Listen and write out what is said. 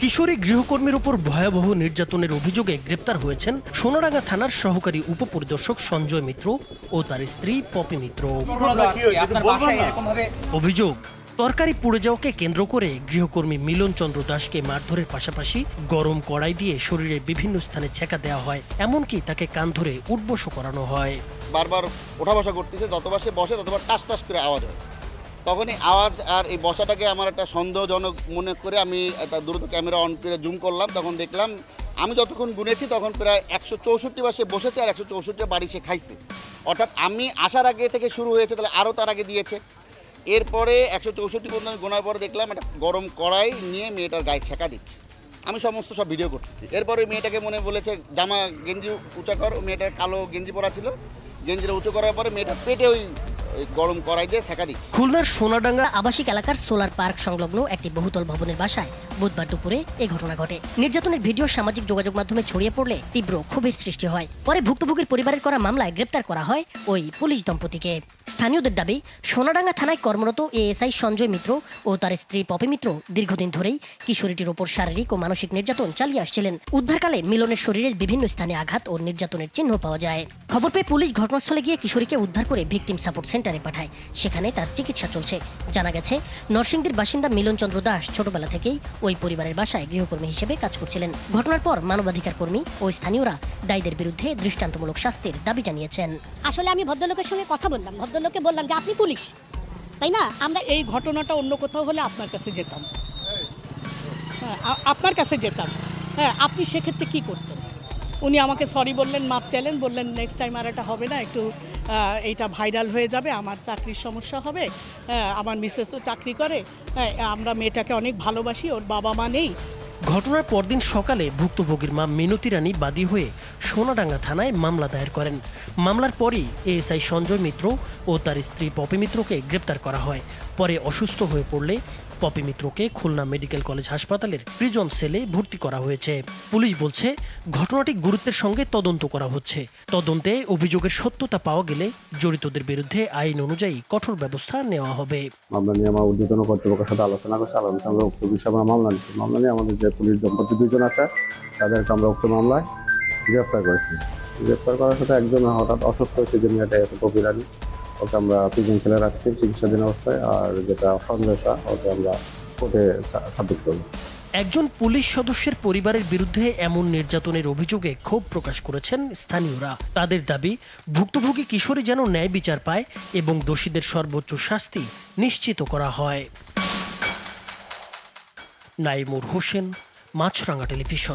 কিশোরী গৃহকর্মীর উপর ভয়াবহ নির্যাতনের অভিযোগে গ্রেপ্তার হয়েছেন সোনাডাঙ্গা থানার সহকারী উপপরিদর্শক সঞ্জয় মিত্র ও তার স্ত্রী পপি মিত্র। অভিযোগ, তরকারি পুড়ে যাওয়াকে কেন্দ্র করে গৃহকর্মী মিলন চন্দ্র দাসকে মারধরের পাশাপাশি গরম কড়াই দিয়ে শরীরের বিভিন্ন স্থানে ছেঁকা দেওয়া হয়, এমনকি তাকে কান ধরে উঠবস করানো হয়। বারবার ওঠা বসা করতেছে, যতবার সে বসে ততবার টাস টাস করে আওয়াজ হয়। তখনই আওয়াজ আর এই বসাটাকে আমার একটা সন্দেহজনক মনে করে আমি দ্রুত ক্যামেরা অন করে জুম করলাম। তখন দেখলাম আমি যতক্ষণ গুনেছি তখন প্রায় 164 বার সে বসেছে আর 164 বাড়ি সে খাইছে। অর্থাৎ আমি আসার আগে থেকে শুরু হয়েছে, তাহলে আরও তার আগে দিয়েছে। এরপরে 164 পর্যন্ত আমি গোনার পরে দেখলাম একটা গরম কড়াই নিয়ে মেয়েটার গায়ে ছেঁকা দিচ্ছে। আমি সমস্ত সব ভিডিও করতেছি। এরপরে মেয়েটাকে মনে বলেছে জামা গেঞ্জি উঁচা কর। মেয়েটার কালো গেঞ্জি পরা ছিল, গেঞ্জিটা উঁচু করার পরে মেয়েটার পেটে ওই গরম কড়াই দিয়ে ছেঁকা দিচ্ছে। খুলনার সোনাডাঙ্গা আবাসিক এলাকার সোলার পার্ক সংলগ্ন একটি বহুতল ভবনের বাসায় বুধবার দুপুরে এই ঘটনা ঘটে। নির্যাতনের ভিডিও সামাজিক যোগাযোগ মাধ্যমে ছড়িয়ে পড়লে তীব্র ক্ষোভের সৃষ্টি হয়। পরে ভুক্তভোগীর পরিবারের করা মামলায় গ্রেপ্তার করা হয় ওই পুলিশ দম্পতিকে। স্থানীয়দের দাবি, সোনাডাঙ্গা থানায় কর্মরত এএসআই সঞ্জয় মিত্র ও তার স্ত্রী পপি মিত্র দীর্ঘদিন ধরেই কিশোরীটির ওপর শারীরিক ও মানসিক নির্যাতন চালিয়ে আসছিলেন। উদ্ধারকালে মিলনের শরীরের বিভিন্ন স্থানে আঘাত ও নির্যাতনের চিহ্ন পাওয়া যায়। খবর পেয়ে পুলিশ ঘটনাস্থলে গিয়ে কিশোরীকে উদ্ধার করে ভিকটিম সাপোর্ট সেন্টারে পাঠায়। সেখানে তার চিকিৎসা চলছে। জানা গেছে, নরসিংদীর বাসিন্দা মিলন চন্দ্র দাস ছোটবেলা থেকেই ওই পরিবারের বাসায় গৃহকর্মী হিসেবে কাজ করছিলেন। ঘটনার পর মানবাধিকার কর্মী ও স্থানীয়রা দায়ীদের বিরুদ্ধে দৃষ্টান্তমূলক শাস্তির দাবি জানিয়েছেন। আসলে আমি ভদ্রলোকের সঙ্গে কথা বললাম, ভদ্রলোককে বললাম যে আপনি পুলিশ, তাই না? আমরা এই ঘটনাটা অন্য কোথাও হলে আপনার কাছে যেতাম, আপনার কাছে যেতাম। হ্যাঁ, আপনি সেক্ষেত্রে কী করতেন? উনি আমাকে সরি বললেন, মাপ চাইলেন, বললেন নেক্সট টাইম আর এটা হবে না, একটু এইটা ভাইরাল হয়ে যাবে, আমার চাকরির সমস্যা হবে, আমার মিসেসও চাকরি করে, আমরা মেয়েটাকে অনেক ভালোবাসি, ওর বাবা মা নেই। ঘটনার পরদিন সকালে ভুক্তভোগীর মা মিনতি রানী বাদী হয়ে সোনাডাঙ্গা থানায় মামলা দায়ের করেন। মামলার পরই এএসআই সঞ্জয় মিত্র ও তার স্ত্রী পপি মিত্রকে গ্রেপ্তার করা হয়। পরে অসুস্থ হয়ে পড়লে পপি মিত্রকে খুলনা মেডিকেল কলেজ হাসপাতালের প্রিজন সেলে ভর্তি করা হয়েছে। পুলিশ বলছে, ঘটনাটি গুরুত্বের সঙ্গে তদন্ত করা হচ্ছে। তদন্তে অভিযোগের সত্যতা পাওয়া গেলে জড়িতদের বিরুদ্ধে আইন অনুযায়ী কঠোর ব্যবস্থা নেওয়া হবে। মামলা নিয়ে আমার ঊর্ধ্বতন কর্তৃপক্ষের সাথে আলোচনা করছি। আমরা উক্ত বিষয়ে আমরা মামলা নিচ্ছি। মামলা নিয়ে আমাদের যে পুলিশ দম্পতি দুজন আছে তাদেরকে আমরা উক্ত মামলায় গ্রেপ্তার করেছি। গ্রেপ্তার করার সাথে একজন হঠাৎ অসুস্থ হয়েছে, যে মেয়েটা আছে পপি রানী, ওকে আমরা প্রিজন সেলে রাখছি চিকিৎসাধীন অবস্থায়। আর যেটা সঞ্জয় শাহ, ওকে আমরা কোর্টে সাবমিট করব। একজন পুলিশ সদস্যের পরিবারের বিরুদ্ধে এমন নির্যাতনের অভিযোগে ক্ষোভ প্রকাশ করেছেন স্থানীয়রা। তাদের দাবি, ভুক্তভোগী কিশোরী যেন ন্যায় বিচার পায় এবং দোষীদের সর্বোচ্চ শাস্তি নিশ্চিত করা হয়। নাইমুর হোসেন, মাছরাঙা টেলিভিশন।